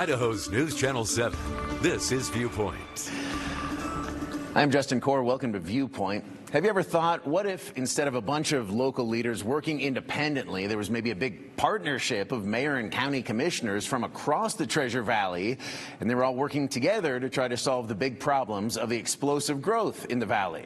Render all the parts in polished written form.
Idaho's News Channel 7. This is Viewpoint. I'm Justin Corr. Welcome to Viewpoint. Have you ever thought, what if instead of a bunch of local leaders working independently, there was maybe a big partnership of mayor and county commissioners from across the Treasure Valley, and they were all working together to try to solve the big problems of the explosive growth in the valley?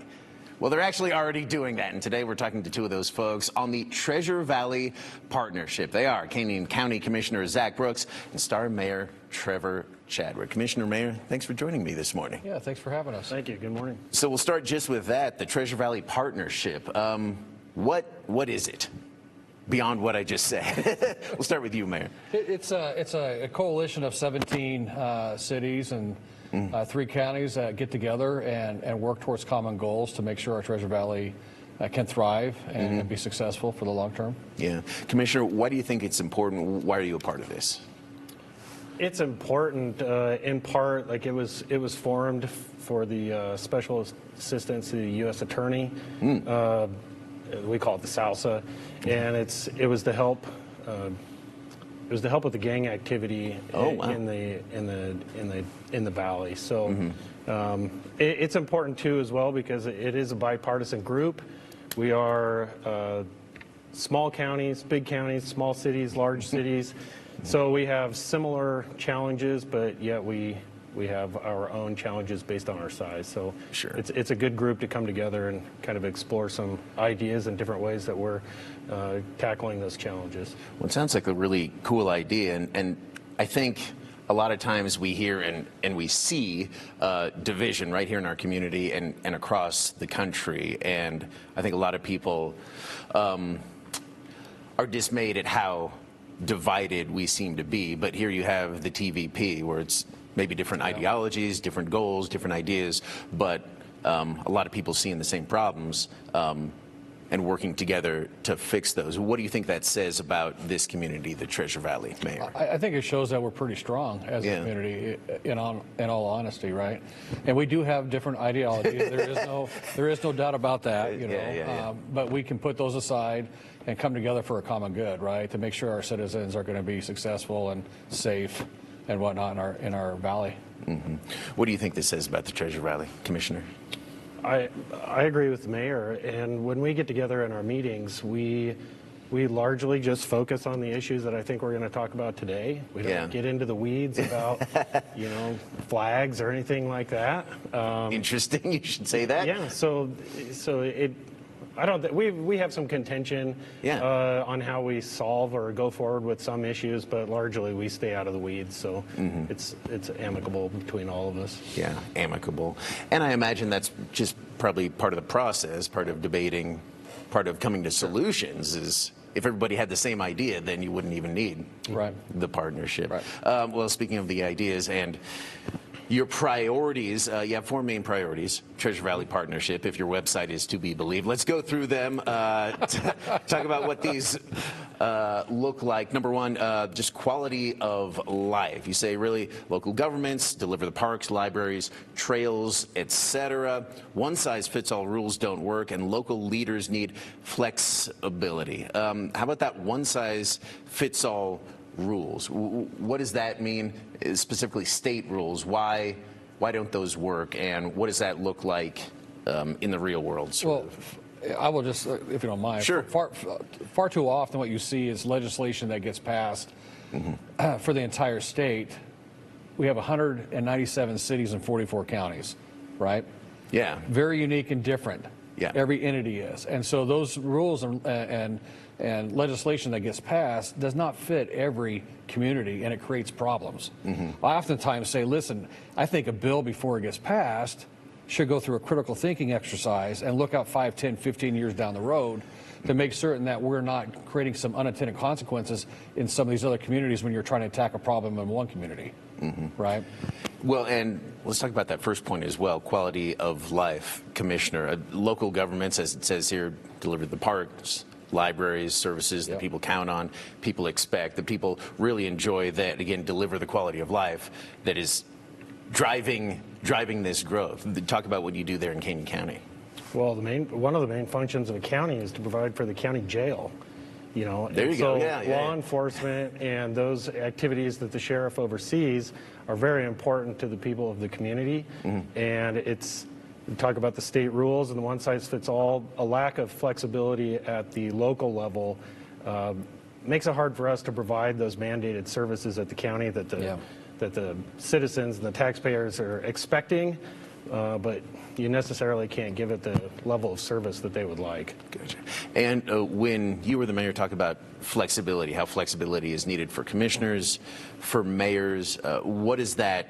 Well, they're actually already doing that, and today we're talking to two of those folks on the Treasure Valley Partnership. They are Canyon County Commissioner Zach Brooks and Star Mayor Trevor Chadwick. Commissioner, Mayor, thanks for joining me this morning. Yeah, thanks for having us. Thank you. Good morning. So we'll start just with that, the Treasure Valley Partnership. What is it beyond what I just said? We'll start with you, Mayor. It's a coalition of 17 cities and 3 counties that get together and work towards common goals to make sure our Treasure Valley can thrive and be successful for the long term. Yeah. Commissioner, why do you think it's important? Why are you a part of this? It's important in part, like it was formed for the special assistance to the U.S. Attorney. We call it the SALSA, and it was to help. It was to help with the gang activity in the valley. So it's important too as well because it is a bipartisan group. We are small counties, big counties, small cities, large cities. So we have similar challenges, but yet we have our own challenges based on our size. So it's a good group to come together and kind of explore some ideas and different ways that we're tackling those challenges. Well, it sounds like a really cool idea, and I think a lot of times we hear and we see division right here in our community and across the country, and I think a lot of people are dismayed at how divided we seem to be. But here you have the TVP, where it's maybe different ideologies, different goals, different ideas, but a lot of people seeing the same problems and working together to fix those. What do you think that says about this community, the Treasure Valley, Mayor? I think it shows that we're pretty strong as a community, in all honesty, right? And we do have different ideologies. There is no doubt about that, you know. But we can put those aside and come together for a common good, right? To make sure our citizens are going to be successful and safe and whatnot in our valley. What do you think this says about the Treasure Valley, Commissioner? I agree with the mayor, and when we get together in our meetings, we largely just focus on the issues that I think we're going to talk about today. We don't get into the weeds about flags or anything like that. Interesting, you should say that. Yeah, so I don't think we have some contention on how we solve or go forward with some issues, but largely we stay out of the weeds. So it's amicable between all of us. Yeah, amicable. And I imagine that's just probably part of the process, part of debating, part of coming to solutions is if everybody had the same idea, then you wouldn't even need the partnership. Right. Well, speaking of the ideas and your priorities, you have 4 main priorities, Treasure Valley Partnership, if your website is to be believed. Let's go through them, talk about what these look like. Number 1, just quality of life. You say really local governments deliver the parks, libraries, trails, etc. One-size-fits-all rules don't work, and local leaders need flexibility. How about that one-size-fits-all rules? What does that mean, specifically state rules? Why don't those work, and what does that look like in the real world? I will just, if you don't mind. Sure. Far too often what you see is legislation that gets passed for the entire state. We have 197 cities and 44 counties, right? Yeah. Very unique and different. Yeah. Every entity is. And so those rules and legislation that gets passed does not fit every community, and it creates problems. I oftentimes say, listen, I think a bill before it gets passed should go through a critical thinking exercise and look out 5, 10, 15 years down the road to make certain that we're not creating some unintended consequences in some of these other communities when you're trying to attack a problem in one community, right? Well, and let's talk about that first point as well, quality of life, Commissioner. Local governments, as it says here, deliver the parks, libraries, services that people count on, people expect, that people really enjoy, that, again, deliver the quality of life that is driving this growth. Talk about what you do there in Canyon County. Well, one of the main functions of a county is to provide for the county jail. You know, there you so go. Yeah, law enforcement and those activities that the sheriff oversees are very important to the people of the community. And it's, we talk about the state rules and the one size fits all, a lack of flexibility at the local level makes it hard for us to provide those mandated services at the county that the citizens and the taxpayers are expecting, but you necessarily can't give it the level of service that they would like. Gotcha. And when you were the mayor, talk about flexibility, how flexibility is needed for commissioners, for mayors. What does that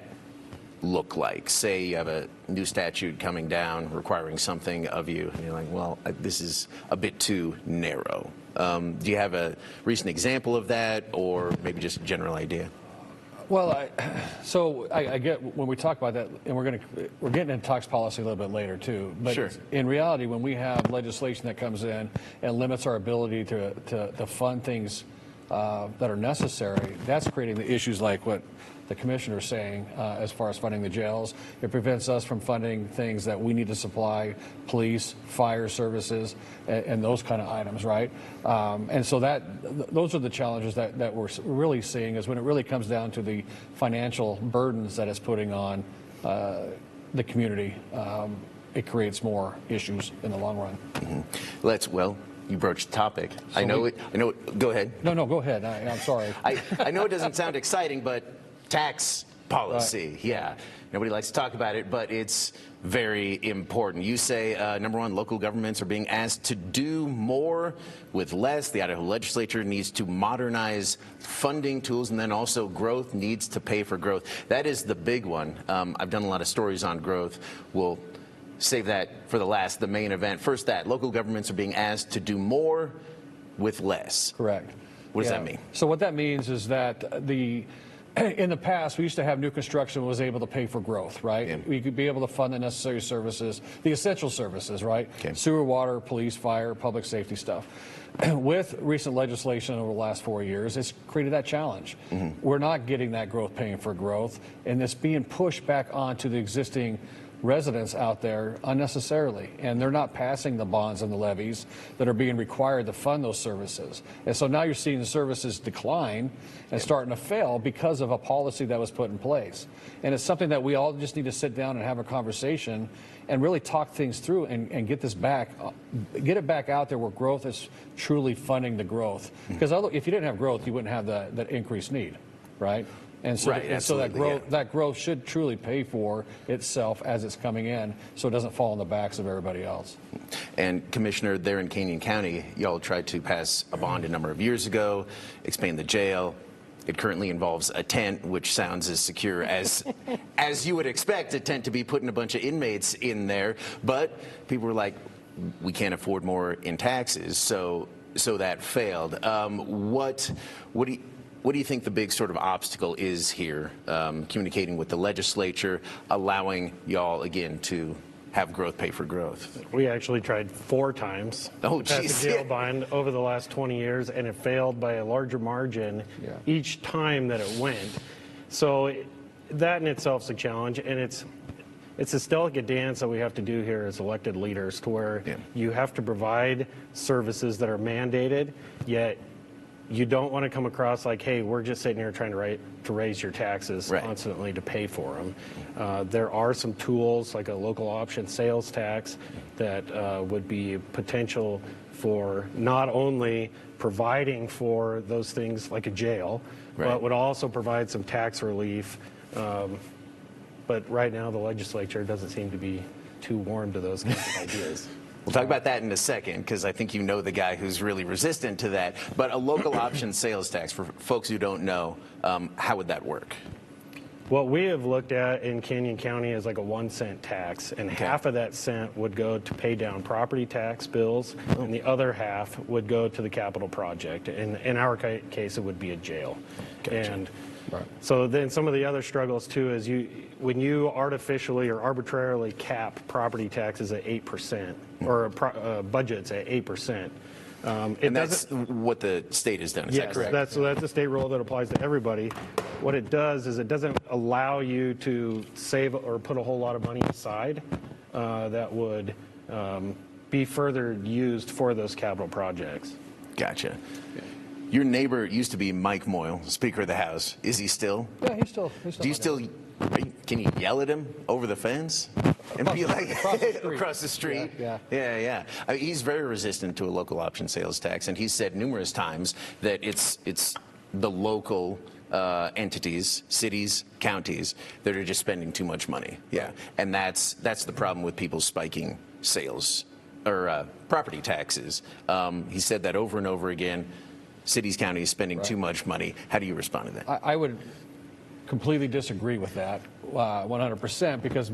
look like? Say you have a new statute coming down requiring something of you, and you're like, well, this is a bit too narrow. Do you have a recent example of that, or maybe just a general idea? Well, I get when we talk about that, and we're getting into tax policy a little bit later too. But sure. In reality, when we have legislation that comes in and limits our ability to fund things that are necessary, that's creating the issues like what the commissioner is saying as far as funding the jails. It prevents us from funding things that we need to supply police, fire services, and those kind of items, right? And so those are the challenges that we're really seeing, is when it really comes down to the financial burdens that it's putting on the community. It creates more issues in the long run. Well, you broached the topic. So I know it. Go ahead. No, go ahead. I'm sorry. I know it doesn't sound exciting, but tax policy, yeah. Nobody likes to talk about it, but it's very important. You say, number one, local governments are being asked to do more with less. The Idaho legislature needs to modernize funding tools, and then also growth needs to pay for growth. That is the big one. I've done a lot of stories on growth. We'll save that for the main event. First, that local governments are being asked to do more with less. Correct. What does that mean? So what that means is that in the past, we used to have new construction was able to pay for growth, right? Yeah. We could be able to fund the necessary services, the essential services, right? Okay. Sewer, water, police, fire, public safety stuff. With recent legislation over the last 4 years, it's created that challenge. We're not getting that growth paying for growth, and it's being pushed back onto the existing residents out there unnecessarily, and they're not passing the bonds and the levies that are being required to fund those services. And so now you're seeing the services decline and starting to fail because of a policy that was put in place. And it's something that we all just need to sit down and have a conversation and really talk things through and get this back, get it back out there where growth is truly funding the growth. Because if you didn't have growth, you wouldn't have that increased need, right? And so, that growth should truly pay for itself as it's coming in, so it doesn't fall on the backs of everybody else. And Commissioner, there in Canyon County, y'all tried to pass a bond a number of years ago, expand the jail. It currently involves a tent, which sounds as secure as you would expect a tent to be, putting a bunch of inmates in there. But people were like, we can't afford more in taxes, so that failed. What do you think the big sort of obstacle is here, communicating with the legislature, allowing y'all, again, to have growth pay for growth? We actually tried 4 times to pass a jail bond over the last 20 years, and it failed by a larger margin each time that it went. So that in itself is a challenge, and it's this delicate dance that we have to do here as elected leaders, to where you have to provide services that are mandated, yet you don't want to come across like, hey, we're just sitting here trying to raise your taxes constantly to pay for them. There are some tools like a local option sales tax that would be potential for not only providing for those things like a jail, but would also provide some tax relief. But right now the legislature doesn't seem to be too warm to those kinds of ideas. We'll talk about that in a second, because I think you know the guy who's really resistant to that. But a local option sales tax, for folks who don't know, how would that work? What we have looked at in Canyon County is like a 1-cent tax, and half of that cent would go to pay down property tax bills, and the other half would go to the capital project. In our case, it would be a jail. Gotcha. And so then some of the other struggles too is when you artificially or arbitrarily cap property taxes at 8%, or budgets at 8%. And that's what the state has done, is that correct? That's a state rule that applies to everybody. What it does is it doesn't allow you to save or put a whole lot of money aside that would be further used for those capital projects. Gotcha. Your neighbor used to be Mike Moyle, Speaker of the House. Is he still? Yeah, he's still. Do you still? Can you yell at him over the fence and be like across the street? Yeah. I mean, he's very resistant to a local option sales tax, and he's said numerous times that it's the local entities, cities, counties that are just spending too much money. Yeah, and that's the problem with people spiking sales or property taxes. He said that over and over again. Cities, counties spending too much money. How do you respond to that? I would completely disagree with that 100%, because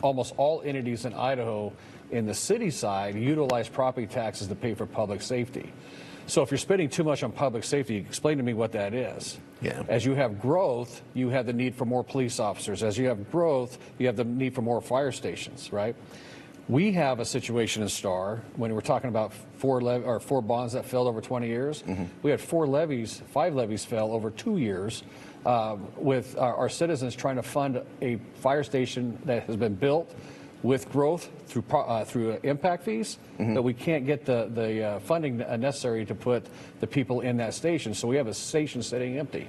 almost all entities in Idaho in the city side utilize property taxes to pay for public safety. So if you're spending too much on public safety, explain to me what that is. Yeah. As you have growth, you have the need for more police officers. As you have growth, you have the need for more fire stations, right? We have a situation in Star when we're talking about four bonds that fell over 20 years. We had 5 levies fell over 2 years, with our citizens trying to fund a fire station that has been built with growth through impact fees, but we can't get the funding necessary to put the people in that station. So we have a station sitting empty.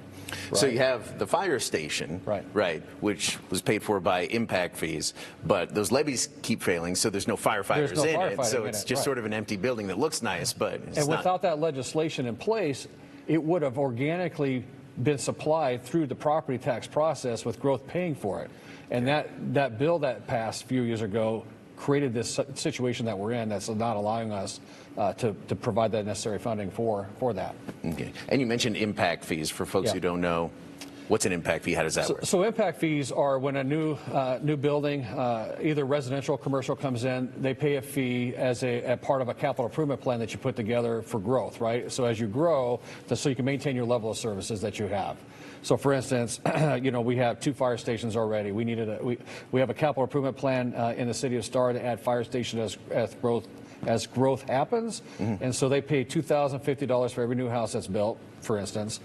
So you have the fire station, right, which was paid for by impact fees, but those levies keep failing, so there's no firefighters in it. So it's just sort of an empty building that looks nice, but it's and not. Without that legislation in place, it would have organically been supplied through the property tax process with growth paying for it. And that bill that passed a few years ago created this situation that we're in that's not allowing us to provide that necessary funding for that. Okay. And you mentioned impact fees. For folks who don't know, what's an impact fee? How does that work? So impact fees are when a new building, either residential or commercial, comes in, they pay a fee as a part of a capital improvement plan that you put together for growth, right? So as you grow, so you can maintain your level of services that you have. So, for instance, we have 2 fire stations already. We have a capital improvement plan in the city of Star to add fire stations as growth happens, and so they pay $2,050 for every new house that's built. For instance,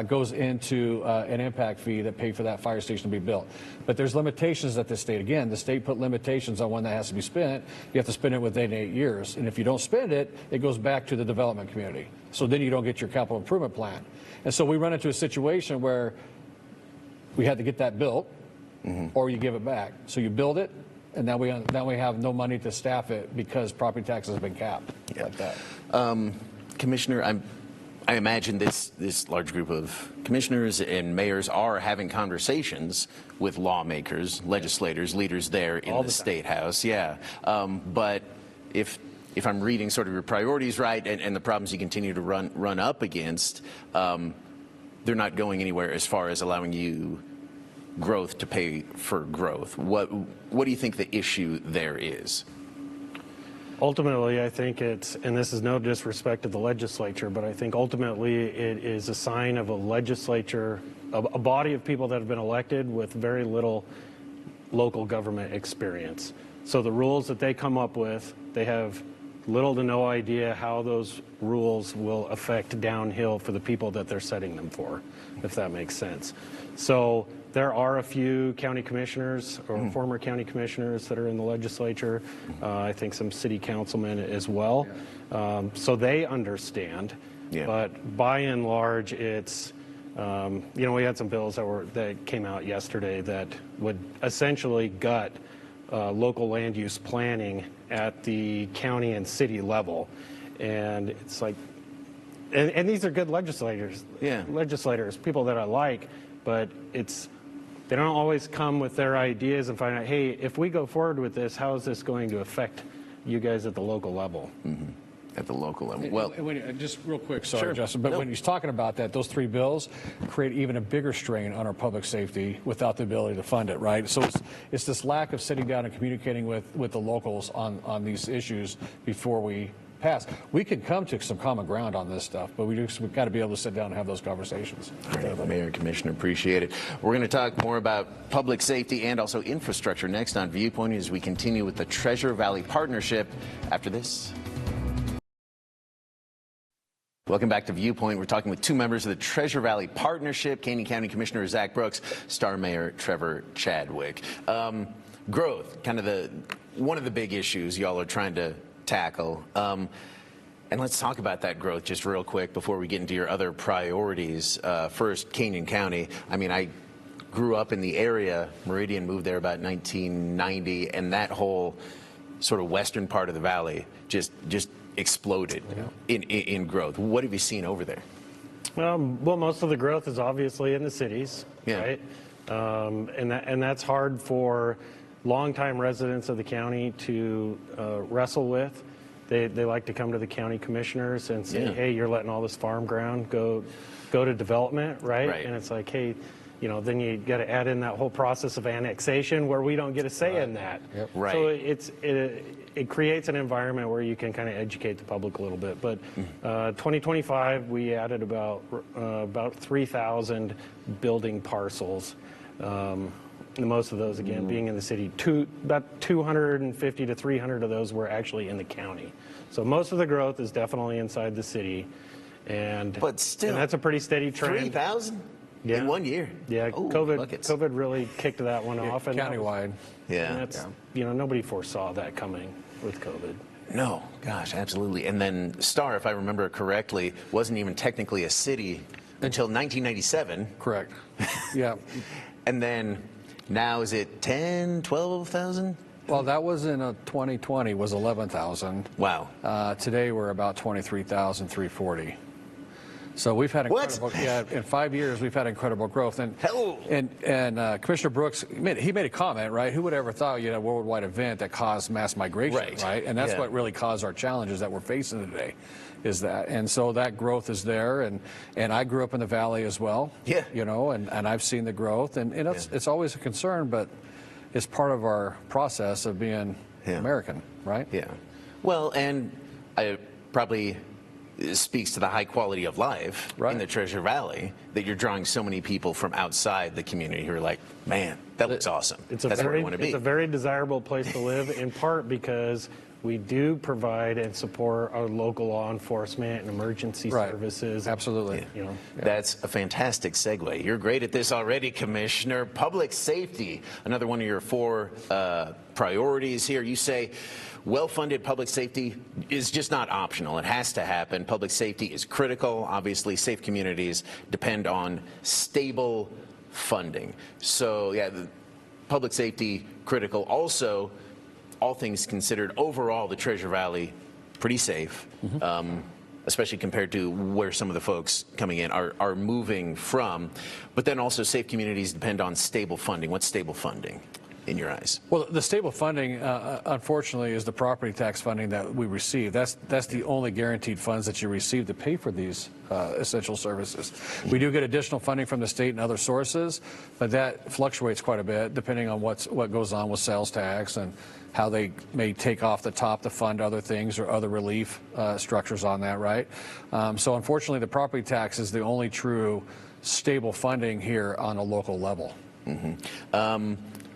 goes into an impact fee that pay for that fire station to be built. But there's limitations that the state. Again, the state put limitations on when that has to be spent. You have to spend it within 8 years, and if you don't spend it, it goes back to the development community. So then you don't get your capital improvement plan. And so we run into a situation where we had to get that built, or you give it back. So you build it, and now we have no money to staff it because property taxes have been capped like that. Commissioner, I imagine this large group of commissioners and mayors are having conversations with lawmakers, legislators, leaders there in the State House. Yeah, but if I'm reading sort of your priorities right and the problems you continue to run up against, they're not going anywhere as far as allowing you growth to pay for growth. What do you think the issue there is? Ultimately, I think it's, and this is no disrespect to the legislature, but I think ultimately it is a sign of a legislature, a body of people that have been elected with very little local government experience. So the rules that they come up with, they have little to no idea how those rules will affect downhill for the people that they're setting them for, if that makes sense. So there are a few county commissioners or former county commissioners that are in the legislature. I think some city councilmen as well. So they understand. But by and large, it's, we had some bills that came out yesterday that would essentially gut local land use planning at the county and city level. And it's like, and these are good legislators, people that I like, but they don't always come with their ideas and find out, hey, if we go forward with this, how is this going to affect you guys at the local level? At the local level. Well, just real quick, sorry, Justin, but when he's talking about that, those 3 bills create even a bigger strain on our public safety without the ability to fund it, right? So it's this lack of sitting down and communicating with the locals on these issues before we pass. We can come to some common ground on this stuff, but we've got to be able to sit down and have those conversations. All right, Mayor and Commissioner, appreciate it. We're going to talk more about public safety and also infrastructure next on Viewpoint as we continue with the Treasure Valley Partnership after this. Welcome back to Viewpoint. We're talking with 2 members of the Treasure Valley Partnership, Caney County Commissioner Zach Brooks, Star Mayor Trevor Chadwick. Growth, kind of one of the big issues y'all are trying to tackle. And let's talk about that growth just real quick before we get into your other priorities. First, Canyon County. I mean, I grew up in the area. Meridian moved there about 1990, and that whole sort of western part of the valley just exploded in growth. What have you seen over there? Well, most of the growth is obviously in the cities, right? And that's hard for longtime residents of the county to wrestle with. They like to come to the county commissioners and say, hey, you're letting all this farm ground go to development, right? And it's like, hey, you know, then you got to add in that whole process of annexation where we don't get a say in that. So it creates an environment where you can kind of educate the public a little bit. But 2025, we added about 3,000 building parcels. Most of those, again, being in the city. About 250 to 300 of those were actually in the county. So most of the growth is definitely inside the city. But still, and that's a pretty steady trend. 3,000 in 1 year? Yeah, oh, COVID really kicked that one off. And countywide. And that's, you know, nobody foresaw that coming with COVID. No, gosh, absolutely. And then Star, if I remember correctly, wasn't even technically a city until 1997. Correct. Yeah. And then now is it 10, 12,000? Well, that was in 2020 was 11,000. Wow. Today we're about 23,340. So we've had incredible. In 5 years we've had incredible growth. And Commissioner Brooks, he made a comment, right? Who would ever thought a worldwide event that caused mass migration, right? And that's what really caused our challenges that we're facing today. Is that, and so that growth is there, and I grew up in the valley as well. You know, and I've seen the growth, and it's always a concern, but it's part of our process of being American, right? Well, and I probably speaks to the high quality of life in the Treasure Valley that you're drawing so many people from outside the community who are like, man, that looks awesome. That's where I want to be. It's a very desirable place to live, in part because we do provide and support our local law enforcement and emergency services. Absolutely. You know, That's a fantastic segue. You're great at this already, Commissioner. Public safety, another one of your 4 priorities here. You say well-funded public safety is just not optional. It has to happen. Public safety is critical. Obviously, safe communities depend on stable funding. So, the public safety critical. Also, all things considered, overall, the Treasure Valley, pretty safe, especially compared to where some of the folks coming in are moving from. But then also safe communities depend on stable funding. What's stable funding in your eyes? Well, the stable funding, unfortunately, is the property tax funding that we receive. That's the only guaranteed funds that you receive to pay for these essential services. We do get additional funding from the state and other sources, but that fluctuates quite a bit depending on what goes on with sales tax and how they may take off the top to fund other things or other relief structures on that, right? So unfortunately, the property tax is the only true stable funding here on a local level.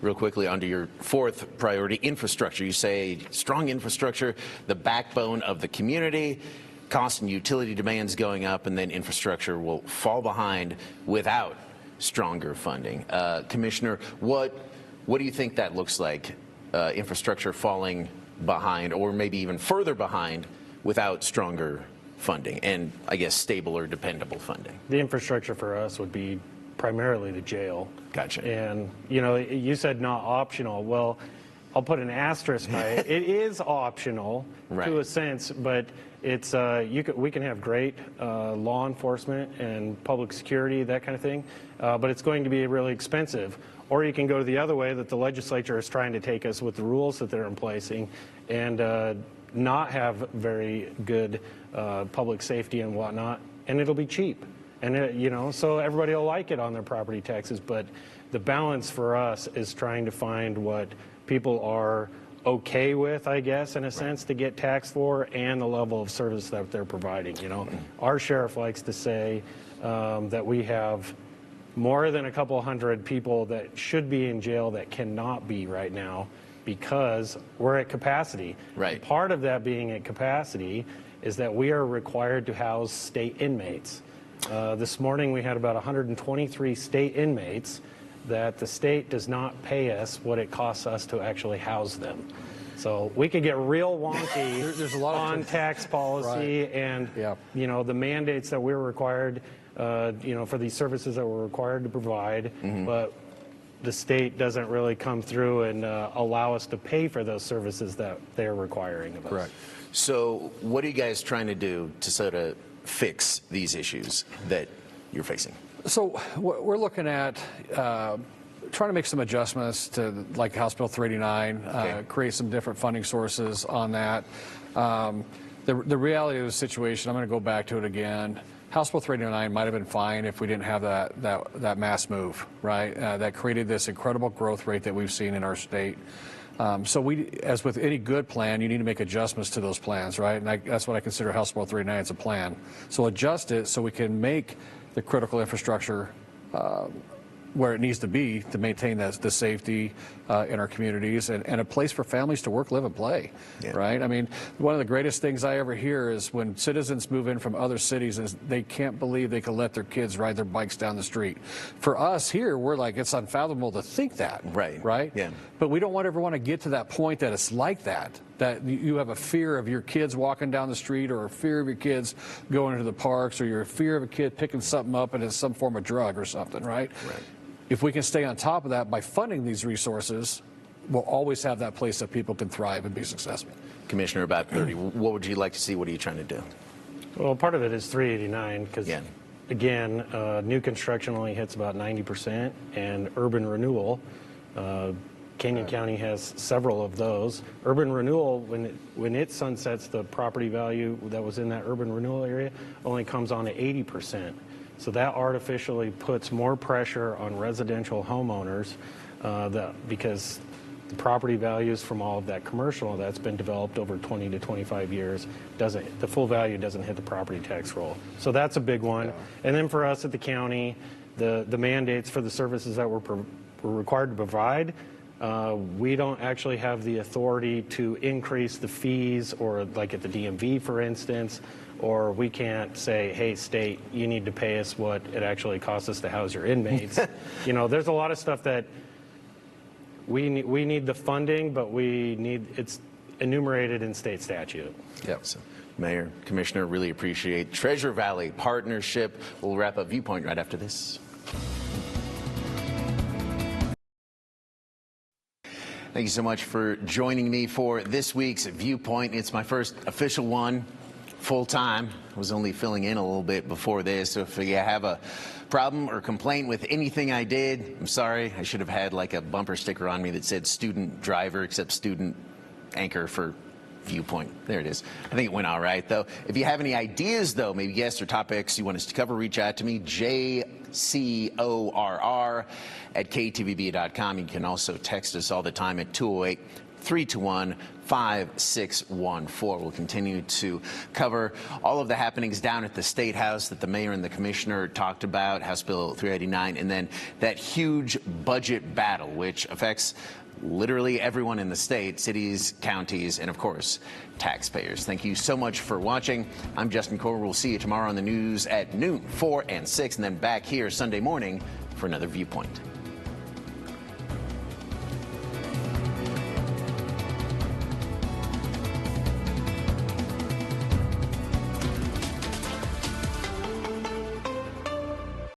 Real quickly, onto your 4th priority, infrastructure. You say strong infrastructure, the backbone of the community, cost and utility demands going up, and then infrastructure will fall behind without stronger funding. Commissioner, what do you think that looks like? Infrastructure falling behind, or maybe even further behind, without stronger funding and, I guess, stable or dependable funding? The infrastructure for us would be primarily the jail. Gotcha. And, you know, you said not optional. Well, I'll put an asterisk by it. It is optional to a sense, but it's we can have great law enforcement and public security, that kind of thing, but it's going to be really expensive. Or you can go the other way that the legislature is trying to take us with the rules that they're placing and not have very good public safety and whatnot, and it'll be cheap. And, you know, so everybody will like it on their property taxes. But the balance for us is trying to find what people are okay with, I guess, in a sense, to get taxed for, and the level of service that they're providing. You know, our sheriff likes to say that we have more than a couple hundred people that should be in jail that cannot be right now because we're at capacity. And part of that being at capacity is that we are required to house state inmates. This morning we had about 123 state inmates that the state does not pay us what it costs us to actually house them. So we could get real wonky There's a lot on tax policy and the mandates that we're required, for these services that we're required to provide, but the state doesn't really come through and allow us to pay for those services that they're requiring of us. Correct. So what are you guys trying to do to sort of fix these issues that you're facing? So we're looking at trying to make some adjustments to, like House Bill 389, create some different funding sources on that. The reality of the situation, I'm going to go back to it again. House Bill 389 might have been fine if we didn't have that mass move, right? That created this incredible growth rate that we've seen in our state. So as with any good plan, you need to make adjustments to those plans, right? And that's what I consider House Bill 389. It's a plan. So adjust it so we can make the critical infrastructure where it needs to be to maintain the safety in our communities and a place for families to work, live, and play, right? I mean, one of the greatest things I ever hear is when citizens move in from other cities is they can't believe they can let their kids ride their bikes down the street. For us here, we're like, it's unfathomable to think that, right? Yeah. But we don't want everyone to get to that point that it's like that you have a fear of your kids walking down the street or a fear of your kids going into the parks or your fear of a kid picking something up and it's some form of drug or something, right? If we can stay on top of that by funding these resources, we'll always have that place that people can thrive and be successful. Commissioner, about 30, what would you like to see? What are you trying to do? Well, part of it is 389 because, again, new construction only hits about 90%, and urban renewal, Canyon County has several of those. Urban renewal, when it sunsets, the property value that was in that urban renewal area only comes on to 80%. So that artificially puts more pressure on residential homeowners because the property values from all of that commercial that's been developed over 20 to 25 years, the full value doesn't hit the property tax roll. So that's a big one. And then for us at the county, the mandates for the services that we're required to provide, we don't actually have the authority to increase the fees, or like at the DMV, for instance, or we can't say, hey, state, you need to pay us what it actually costs us to house your inmates. There's a lot of stuff that we need the funding, but it's enumerated in state statute. Yep. So, Mayor, Commissioner, really appreciate Treasure Valley partnership. We'll wrap up Viewpoint right after this. Thank you so much for joining me for this week's Viewpoint. It's my first official one, full-time. I was only filling in a little bit before this, so if you have a problem or complaint with anything I did, I'm sorry. I should have had like a bumper sticker on me that said student driver, except student anchor for Viewpoint. There it is. I think it went all right, though. If you have any ideas, though, maybe guests or topics you want us to cover, reach out to me, jcorr@ktvb.com. You can also text us all the time at 208-321-5614. We'll continue to cover all of the happenings down at the State House that the mayor and the commissioner talked about, House Bill 389, and then that huge budget battle, which affects literally everyone in the state, cities, counties, and of course, taxpayers. Thank you so much for watching. I'm Justin Corr. We'll see you tomorrow on the news at noon, 4 and 6, and then back here Sunday morning for another Viewpoint.